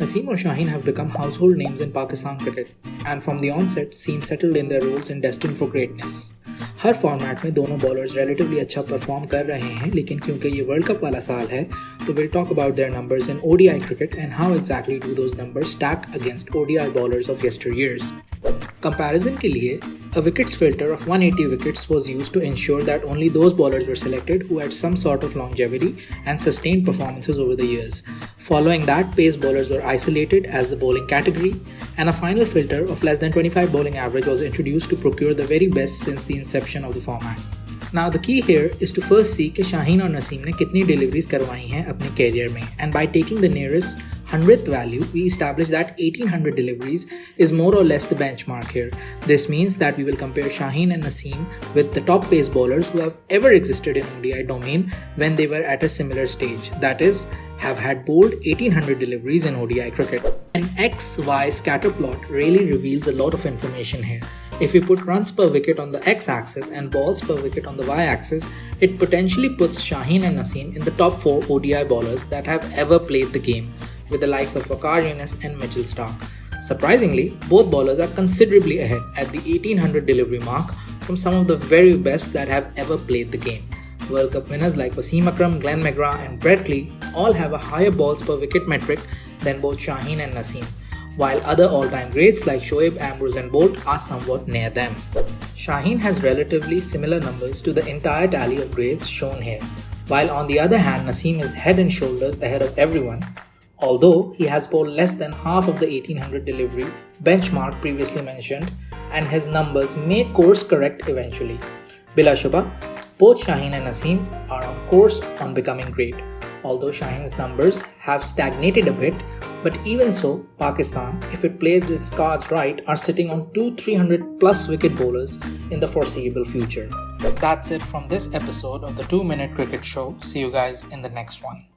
Naseem or Shaheen have become household names in Pakistan cricket and from the onset seem settled in their roles and destined for greatness. Her format में दोनों bowlers relatively अच्छा perform कर रहे हैं, लेकिन क्योंकि ये world cup वाला साल है तो we'll talk about their numbers in ODI cricket and how exactly do those numbers stack against ODI bowlers of yesteryears. Comparison के लिए, a wickets filter of 180 wickets was used to ensure that only those bowlers were selected who had some sort of longevity and sustained performances over the years. Following that, pace bowlers were isolated as the bowling category, and a final filter of less than 25 bowling average was introduced to procure the very best since the inception of the format. Now the key here is to first see कि Shaheen और Naseem ने कितनी deliveries करवाई हैं अपने career में, and by taking the nearest 100th value, we establish that 1800 deliveries is more or less the benchmark here. This means that we will compare Shaheen and Naseem with the top pace bowlers who have ever existed in ODI domain when they were at a similar stage, that is, have had bowled 1800 deliveries in ODI cricket. An XY scatter plot really reveals a lot of information here. If we put runs per wicket on the x-axis and balls per wicket on the y-axis, it potentially puts Shaheen and Naseem in the top 4 ODI bowlers that have ever played the game, with the likes of Waqar Younis and Mitchell Starc. Surprisingly, both bowlers are considerably ahead at the 1800 delivery mark from some of the very best that have ever played the game. World Cup winners like Wasim Akram, Glenn McGrath and Brett Lee all have a higher balls per wicket metric than both Shaheen and Naseem, while other all-time greats like Shoaib, Ambrose and Bolt are somewhat near them. Shaheen has relatively similar numbers to the entire tally of greats shown here, while on the other hand Naseem is head and shoulders ahead of everyone, although he has bowled less than half of the 1800 delivery benchmark previously mentioned, and his numbers may course correct eventually. Bila Shubha, both Shaheen and Naseem are on course on becoming great, although Shaheen's numbers have stagnated a bit, but even so, Pakistan, if it plays its cards right, are sitting on 300 plus wicket bowlers in the foreseeable future. That's it from this episode of the 2 Minute Cricket Show. See you guys in the next one.